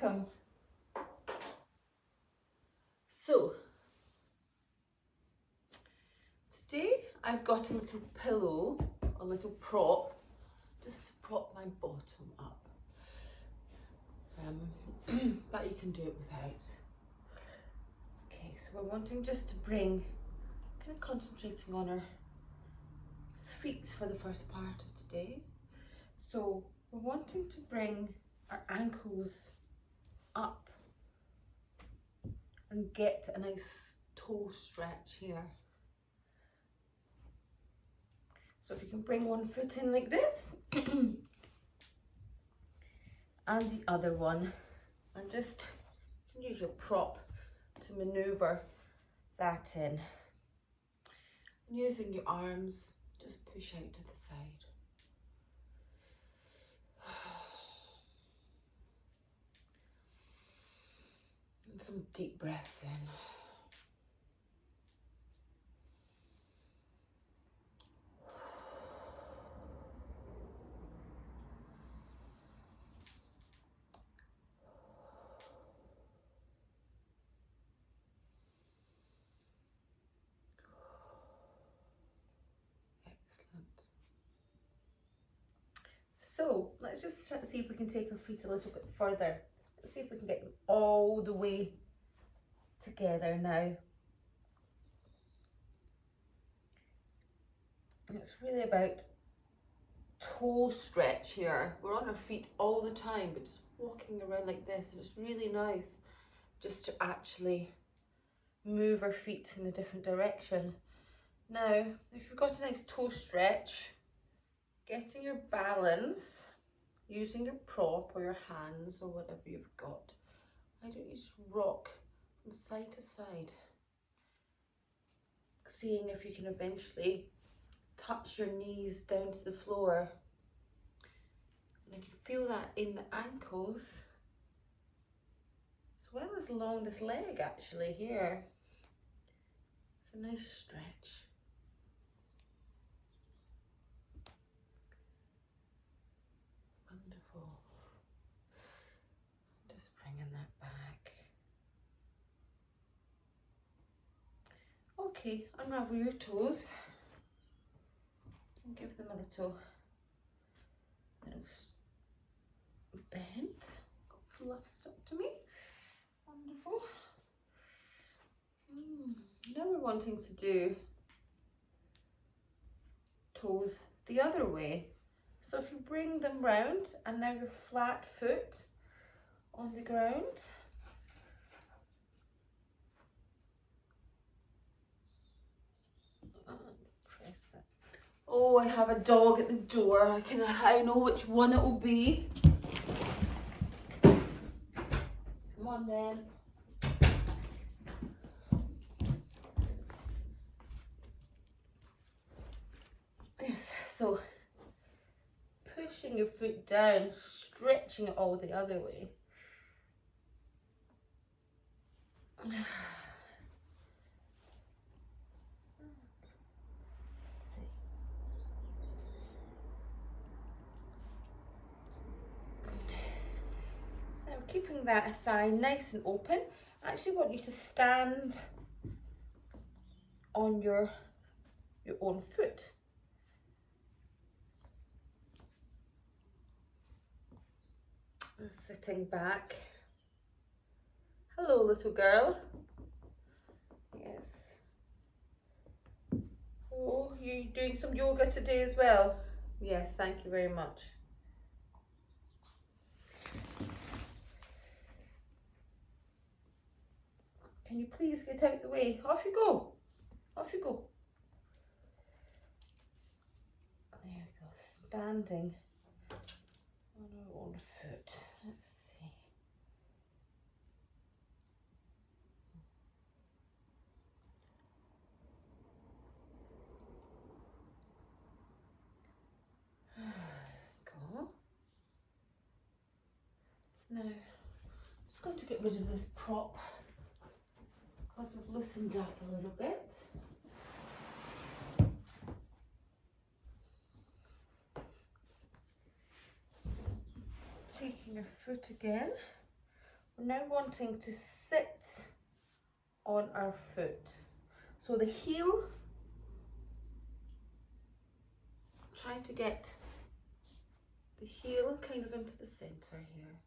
welcome. So, today I've got a little pillow, a little prop, just to prop my bottom up. But you can do it without. Okay, so we're wanting just to bring, kind of concentrating on our feet for the first part of today. So we're wanting to bring our ankles up and get a nice toe stretch here. So if you can bring one foot in like this and the other one, and just use your prop to maneuver that in. And using your arms, just push out to the side. And some deep breaths in. So let's just see if we can take our feet a little bit further. Let's see if we can get them all the way together now. And it's really about toe stretch here. We're on our feet all the time, but just walking around like this, and it's really nice just to actually move our feet in a different direction. Now, if you've got a nice toe stretch, getting your balance, using your prop or your hands or whatever you've got. Why don't you just rock from side to side, seeing if you can eventually touch your knees down to the floor. And I can feel that in the ankles, as well as along this leg actually here. It's a nice stretch. Wonderful. Just bringing that back. Okay, unravel your toes and give them a little bend. Got fluff stuck to me. Wonderful. Now we're wanting to do toes the other way. So if you bring them round, and now your flat foot on the ground. Press that. Oh, I have a dog at the door. I know which one it will be. Come on then. Yes, so pushing your foot down, stretching it all the other way. Now, keeping that thigh nice and open, I actually want you to stand on your own foot. Sitting back. Hello, little girl. Yes. Oh, you doing some yoga today as well? Yes, thank you very much. Can you please get out the way? Off you go. Off you go. There we go. Standing on our own foot. Let's see. Go. Now, I'm just going to get rid of this prop because we've loosened up a little bit. Taking your foot again We're now wanting to sit on our foot. So the heel, try to get the heel kind of into the center here.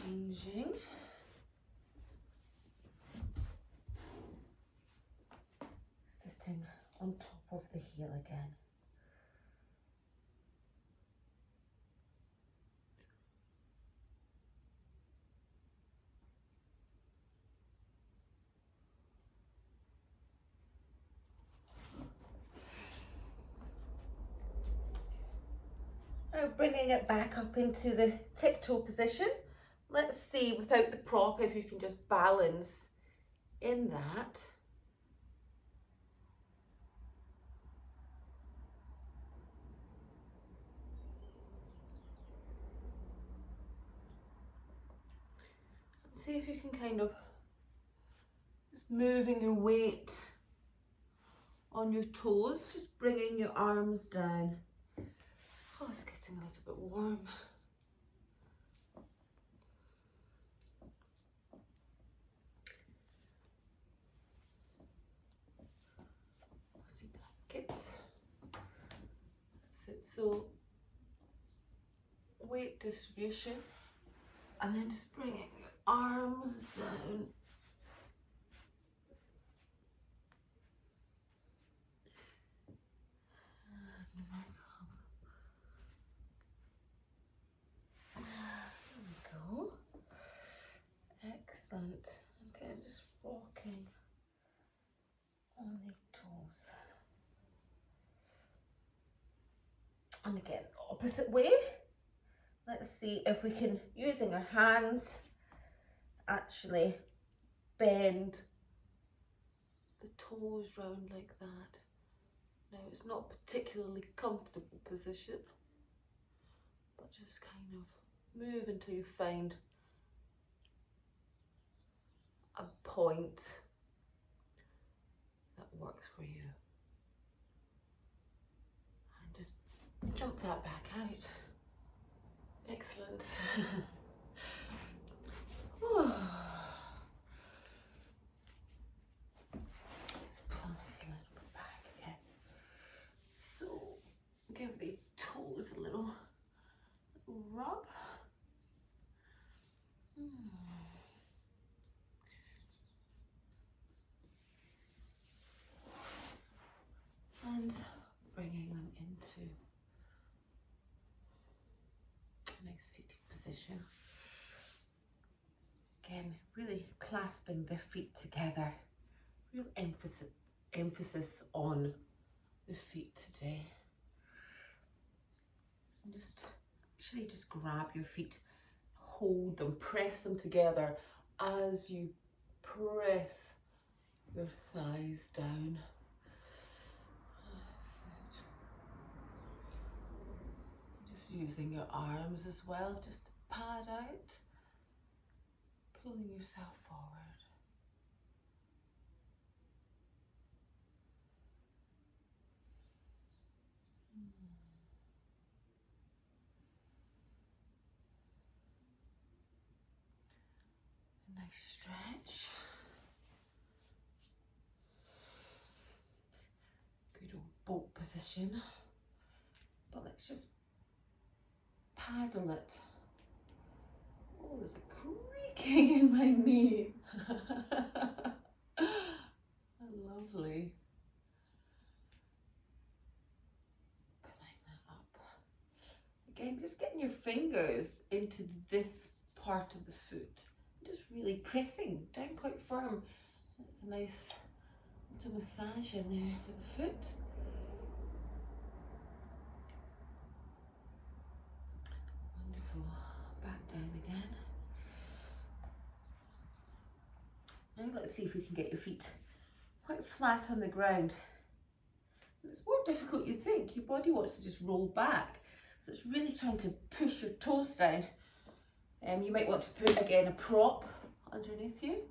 Changing. Sitting on top of the heel again. Now bringing it back up into the tiptoe position. Let's see, without the prop, if you can just balance in that. See if you can kind of just moving your weight on your toes, just bringing your arms down. Oh, it's getting a little bit warm. See blanket. That's it. So weight distribution, and then just bringing your arms down. Excellent. Again, just walking on the toes. And again, opposite way. Let's see if we can, using our hands, actually bend the toes round like that. Now, it's not a particularly comfortable position, but just kind of move until you find a point that works for you. And just jump that back out. Excellent. Let's pull this a little bit back again. So give the toes a little rub. And bringing them into a nice seated position. Again, really clasping their feet together. Real emphasis on the feet today. And just grab your feet, hold them, press them together as you press your thighs down. Just using your arms as well, just to pad out, pulling yourself forward. A nice stretch. Good old boat position. But let's just paddle it. Oh, there's a creaking in my knee. Lovely. Pulling that up. Again, just getting your fingers into this part of the foot. Just really pressing down quite firm. That's a nice little massage in there for the foot. Back down again. Now let's see if we can get your feet quite flat on the ground. And it's more difficult you think. Your body wants to just roll back. So it's really trying to push your toes down. You might want to put again a prop underneath you.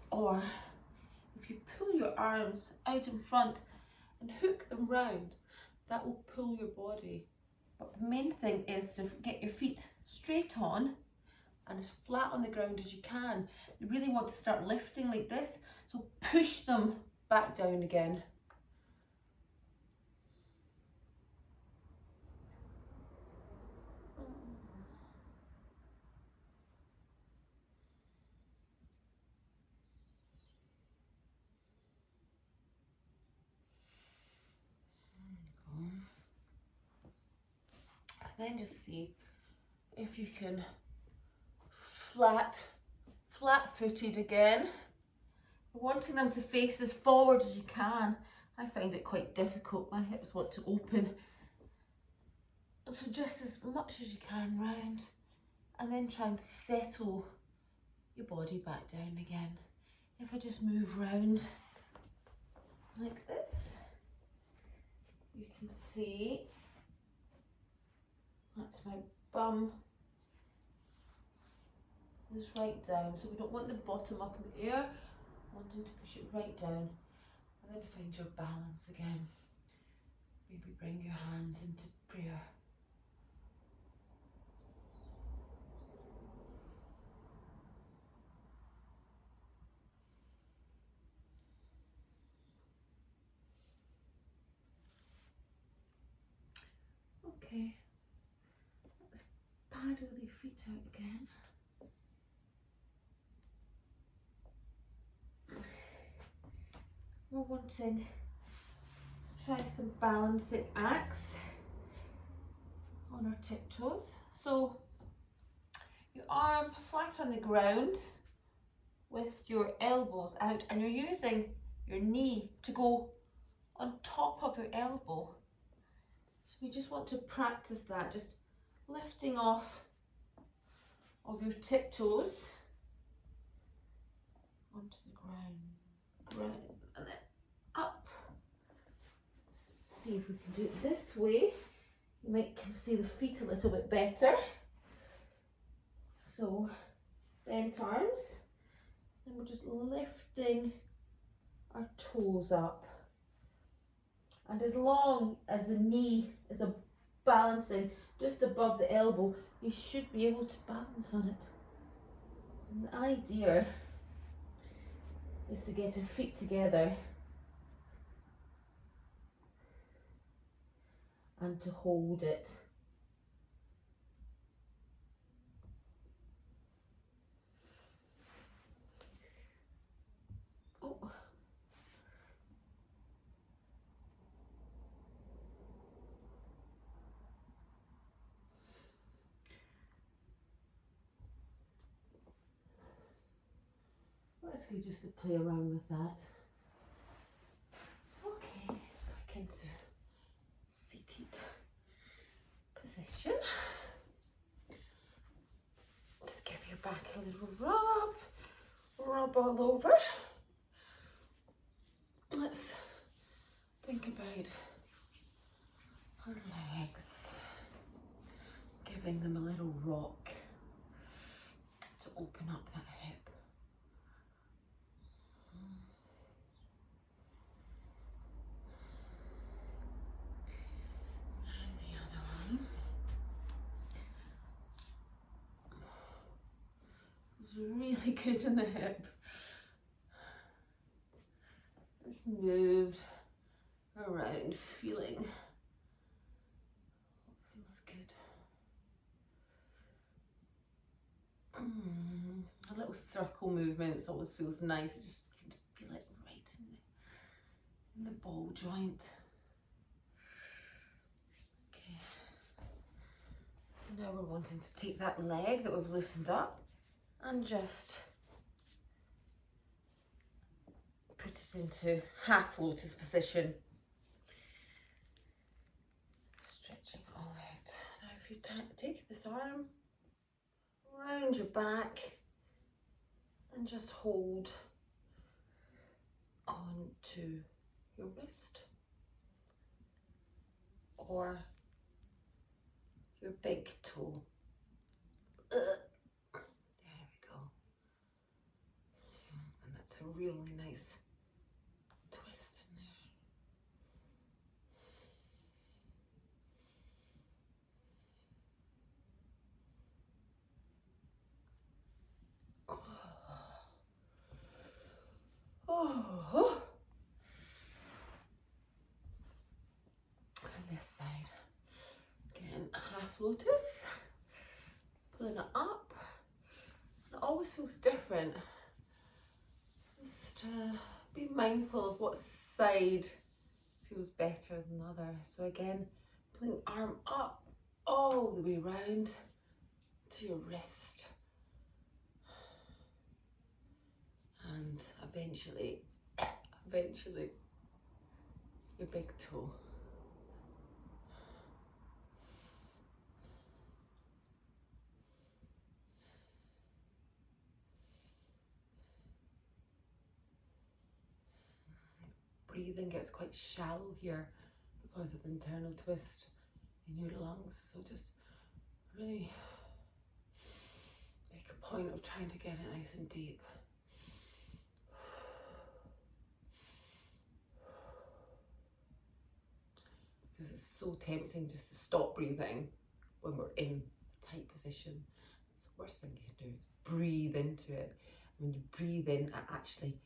Or if you pull your arms out in front and hook them round, that will pull your body. But the main thing is to get your feet straight on and as flat on the ground as you can. You really want to start lifting like this, so push them back down again. Then just see if you can flat-footed again. Wanting them to face as forward as you can. I find it quite difficult. My hips want to open. So just as much as you can round, and then try and settle your body back down again. If I just move round like this, you can see that's my bum is right down. So we don't want the bottom up in the air, wanting to push it right down, and then find your balance again. Maybe bring your hands into prayer. Okay, let's paddle the feet out again. We're wanting to try some balancing acts on our tiptoes. So your arm flat on the ground with your elbows out, and you're using your knee to go on top of your elbow. So we just want to practice that, just lifting off of your tiptoes onto the ground, and then up. See if we can do it this way. You might can see the feet a little bit better. So bent arms, and we're just lifting our toes up. And as long as the knee is balancing just above the elbow, you should be able to balance on it. And the idea is to get our feet together and to hold it. Oh. Let's go just to play around with that. Okay, back into seated position. Just give your back a little rub all over. Let's think about our legs, giving them a little rock to open up that hip. And the other one. It's really good in the hip. Just move around, feeling what feels good. A little circle movements always feels nice. You just can feel it right in the ball joint. Okay. So now we're wanting to take that leg that we've loosened up and just put it into half lotus position. Stretching it all out. Now if you take this arm around your back and just hold on to your wrist or your big toe. There we go. a really nice twist in there. Oh. And this side. Again, half lotus. Pulling it up. It always feels different. Just be mindful of what side feels better than the other. So again, pulling arm up all the way round to your wrist. And eventually your big toe. Breathing gets quite shallow here because of the internal twist in your lungs, so just really make a point of trying to get it nice and deep. Because it's so tempting just to stop breathing when we're in tight position. It's the worst thing you can do. Breathe into it. And when you breathe in, it actually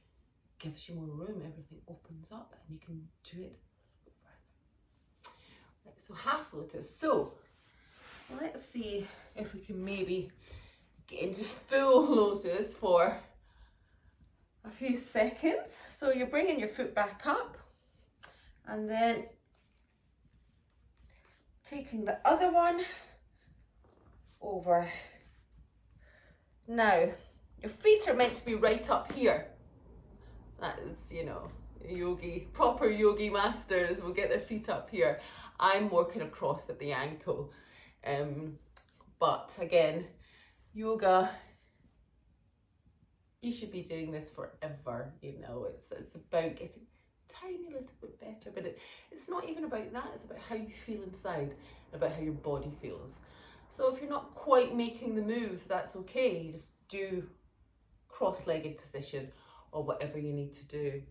gives you more room. Everything opens up and you can do it further. Right, so half lotus. So let's see if we can maybe get into full lotus for a few seconds. So you're bringing your foot back up and then taking the other one over. Now, your feet are meant to be right up here. That is, you know, proper yogi masters will get their feet up here. I'm more kind of crossed at the ankle. But again, yoga, you should be doing this forever, you know. It's about getting a tiny little bit better, but it's not even about that. It's about how you feel inside, about how your body feels. So if you're not quite making the moves, that's okay. You just do cross-legged position or whatever you need to do.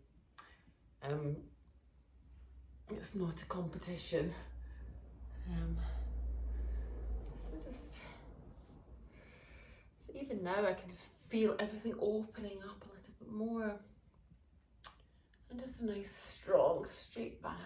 It's not a competition. So even now I can just feel everything opening up a little bit more. And just a nice, strong, straight back.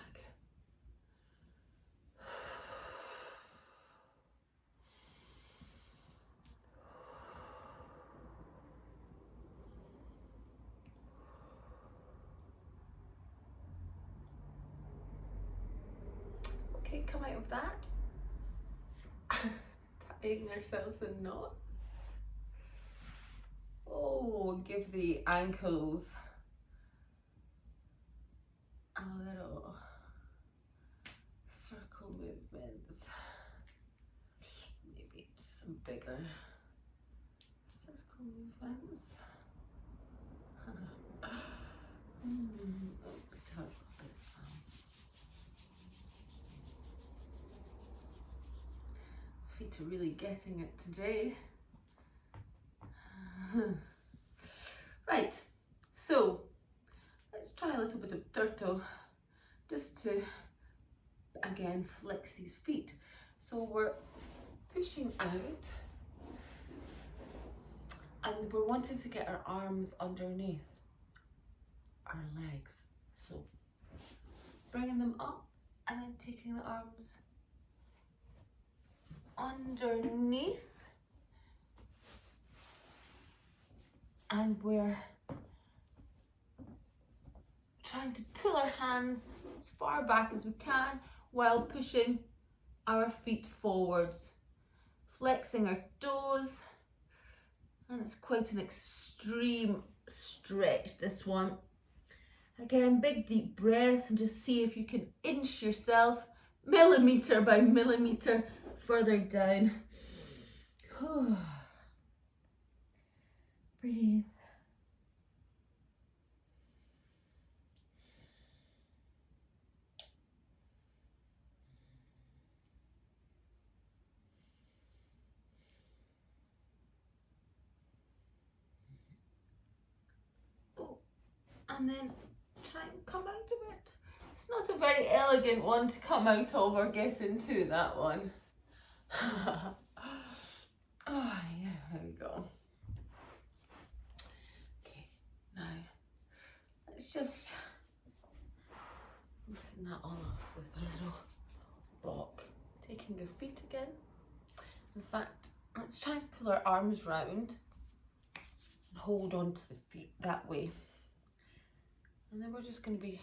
Okay, come out of that. Tying ourselves in knots. Oh, give the ankles a little circle movements. Maybe some bigger circle movements. Feet are really getting it today. Right, so let's try a little bit of turtle just to again flex these feet. So we're pushing out and we're wanting to get our arms underneath our legs. So bringing them up and then taking the arms underneath, and we're trying to pull our hands as far back as we can while pushing our feet forwards, flexing our toes, and it's quite an extreme stretch, this one. Again, big deep breaths and just see if you can inch yourself millimeter by millimeter further down. Breathe. and then try and come out of it. It's not a very elegant one to come out of or get into, that one. Oh yeah, there we go. Okay, now let's just loosen that all off with a little block. Taking your feet again. In fact, let's try and pull our arms round and hold on to the feet that way. And then we're just going to be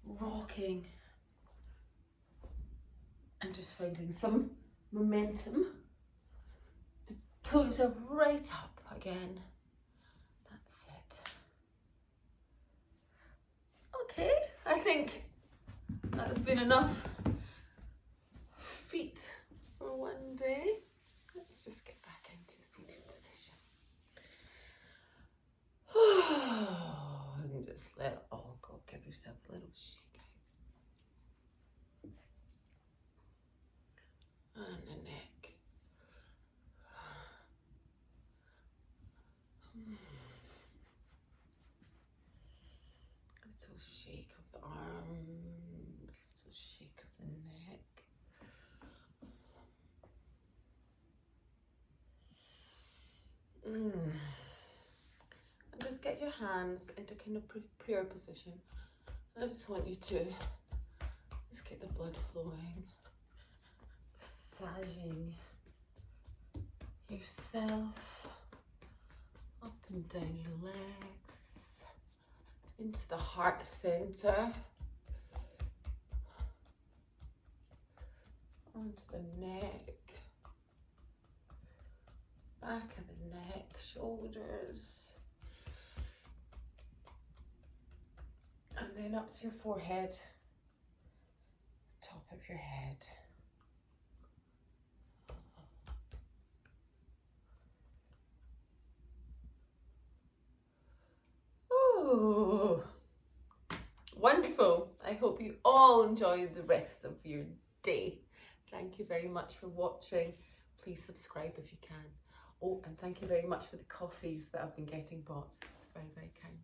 rocking and just finding some momentum to pull yourself right up again. That's it. Okay, I think that's been enough feet for one day. Let's just get back into seated position. And just let it all go. Give yourself a little shake out. And the neck. Little shake of the arms, little shake of the neck. And just get your hands into kind of prayer position. I just want you to just get the blood flowing, massaging yourself up and down your legs, into the heart center, onto the neck, back of the neck, shoulders, and then up to your forehead, top of your head. Oh, wonderful. I hope you all enjoy the rest of your day. Thank you very much for watching. Please subscribe if you can. Oh, and thank you very much for the coffees that I've been getting bought. It's very, very kind.